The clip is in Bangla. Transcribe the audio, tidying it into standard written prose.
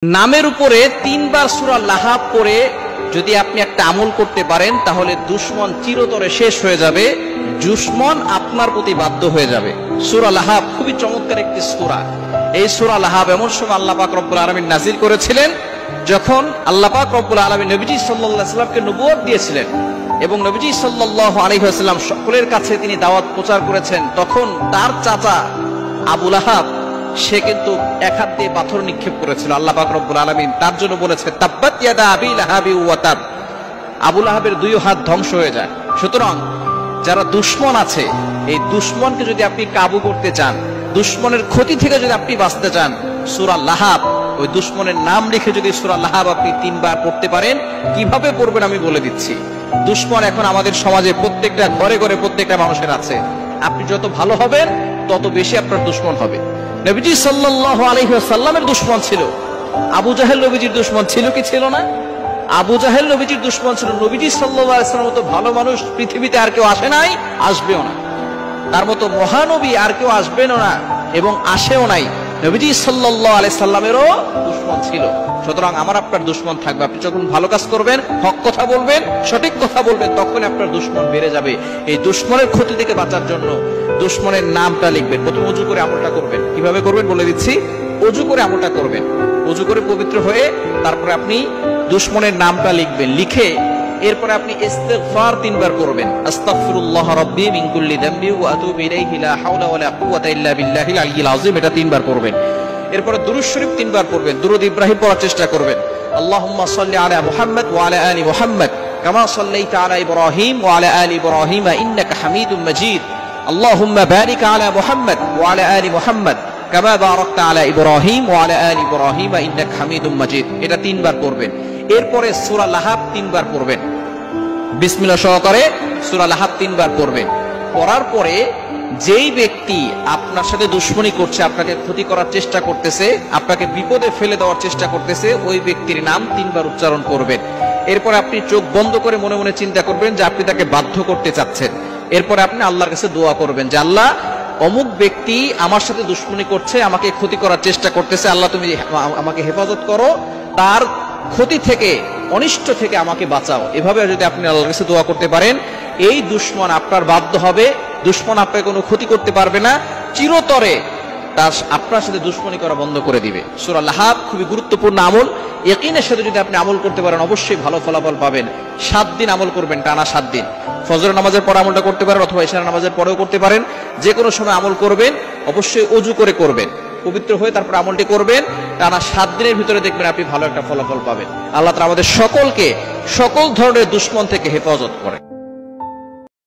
নামের উপরে তিনবার সূরা লাহাব পড়ে যদি আপনি একটা আমল করতে পারেন তাহলে দুশমন চিরতরে শেষ হয়ে যাবে, দুশমন আপনার প্রতি বাধ্য হয়ে যাবে। সূরা লাহাব খুবই চমৎকার একটি সূরা। এই সূরা লাহাব এমন সময় আল্লাহ পাক রব্বুল আলামিন নাযিল করেছিলেন যখন আল্লাহ পাক রব্বুল আলামিন নবীজি সাল্লাল্লাহু আলাইহি ওয়াসাল্লামকে নবুয়ত দিয়েছিলেন এবং নবীজি সাল্লাল্লাহু আলাইহি ওয়াসাল্লাম সকলের কাছে তিনি দাওয়াত প্রচার করেছেন। তখন তার চাচা আবু লাহাব সে কিন্তু এক হাত দিয়ে পাথর নিক্ষেপ করেছিল। আল্লাহ পাক রব্বুল আলামিন তার জন্য বলেছে তাব্বাত ইয়াদা আবি লাহাবি ওয়া তাব, আবু লাহাবের দুই হাত ধ্বংস হয়ে যায়। সুতরাং যারা দুশমন আছে, এই দুশমনকে যদি আপনি কাবু করতে চান, দুশমনের ক্ষতি থেকে যদি আপনি বাঁচতে চান, সূরা লাহাব, ওই দুশমনের নাম লিখে যদি সূরা লাহাব আপনি তিনবার পড়তে পারেন, কিভাবে পড়বেন আমি বলে দিচ্ছি। দুশমন এখন আমাদের সমাজে প্রত্যেকটা ঘরে ঘরে প্রত্যেকটা মানুষের আছে। আপনি যত ভালো হবেন তত বেশি আপনার দুশমন হবে। নবীজি সাল্লাল্লাহু আলাইহি ওয়াসাল্লামের দুশমন ছিল আবু জাহেল। নবীজির দুশমন ছিল কি ছিল না? আবু জাহেল নবীজির দুশমন ছিল। নবীজি সাল্লাল্লাহু আলাইহি ওয়াসাল্লামের মতো ভালো মানুষ পৃথিবীতে আর কেউ আসে নাই, আসবেও না। তার মতো মহানবী আর কেউ আসবেনও না এবং আসেও নাই। নবীজি সাল্লাল্লাহু আলাইহি সাল্লামেরও দুশমন ছিল। সুতরাং আমার আপনার দুশমন থাকবে। আপনি যখন ভালো কাজ করবেন, হক কথা বলবেন, সঠিক কথা বলবেন, তখন আপনার দুশমন বেড়ে যাবে। এই দুশমনের ক্ষতি থেকে বাঁচার জন্য দুশমনের নামটা লিখবেন। প্রথম ওযু করে আমলটা করবেন। কিভাবে করবেন বলে দিচ্ছি। ওযু করে আমলটা করবেন। ওযু করে পবিত্র হয়ে তারপরে আপনি দুশমনের নামটা লিখবেন। লিখে এরপরে আপনি ইস্তিগফার তিনবার করবেন। আস্তাগফিরুল্লাহ রাব্বি মিন কুল্লি যামবি ওয়া আতুবু ইলাইহি লা হাওলা ওয়ালা কুওয়াতা ইল্লা বিল্লাহিল আলিয়্যিল আযীম, এটা তিনবার করবেন। এরপরে দুরূদ শরীফ তিনবার পড়বেন। দুরূদ ইব্রাহিম পড়ার চেষ্টা করবেন। আল্লাহুম্মা সাল্লি আলা মুহাম্মাদ ওয়া আলা আলি মুহাম্মাদ কামা সাল্লাইতা আলা ইব্রাহিম ওয়া আলা আলি ইব্রাহিম ইন্নাকা হামিদুম মাজিদ। আল্লাহুম্মা বারিক আলা মুহাম্মাদ ওয়া আলা আলি মুহাম্মাদ কামা বারাকতা আলা ইব্রাহিম ওয়া আলা আলি ইব্রাহিম ইন্নাকা হামিদুম মাজিদ, এটা তিনবার পড়বেন। এরপরে সূরা লাহাব তিনবার পড়বেন। বিসমিল্লাহ সহকারে সূরা লাহাব তিনবার পড়বেন। পড়ার পরে যেই ব্যক্তি আপনার সাথে দুশমনি করছে, আপনাকে ক্ষতি করার চেষ্টা করতেছে, আপনাকে বিপদে ফেলে দেওয়ার চেষ্টা করতেছে, ওই ব্যক্তির নাম তিনবার উচ্চারণ করবেন। এরপর আপনি চোখ বন্ধ করে মনে মনে চিন্তা করবেন যে আপনি তাকে বাধ্য করতে চাচ্ছেন। এরপরে আপনি আল্লাহর কাছে দোয়া করবেন যে আল্লাহ, অমুক ব্যক্তি আমার সাথে দুশমনি করছে, আমাকে ক্ষতি করার চেষ্টা করতেছে, আল্লাহ তুমি আমাকে হেফাজত করো, তার ক্ষতি থেকে, অনিষ্ট থেকে আমাকে বাঁচাও। এভাবে যদি আপনি আল্লাহর কাছে দোয়া করতে পারেন, এই দুশমন আপনার বাধ্য হবে, দুশমন আপনাকে কোনো ক্ষতি করতে পারবে না, চিরতরে তার আপনার সাথে দুশমনি করা বন্ধ করে দিবে। সূরা লাহাব খুবই গুরুত্বপূর্ণ আমল। ইয়াকিনের সাথে যদি আপনি আমল করতে পারেন অবশ্যই ভালো ফলাফল পাবেন। 7 দিন আমল করবেন, টানা 7 দিন। ফজরের নামাজের পরে আমলটা করতে পারেন অথবা ইশার নামাজের পরেও করতে পারেন। যে কোনো সময় আমল করবেন, অবশ্যই ওযু করে করবেন, পবিত্র হয়ে তারপর আমলটি করবেন। টানা 7 দিনের ভিতরে দেখবেন আপনি ভালো একটা ফলাফল পাবেন। আল্লাহ তাআলা আমাদের সকলকে সকল ধরনের দুশমন থেকে হেফাজত করে।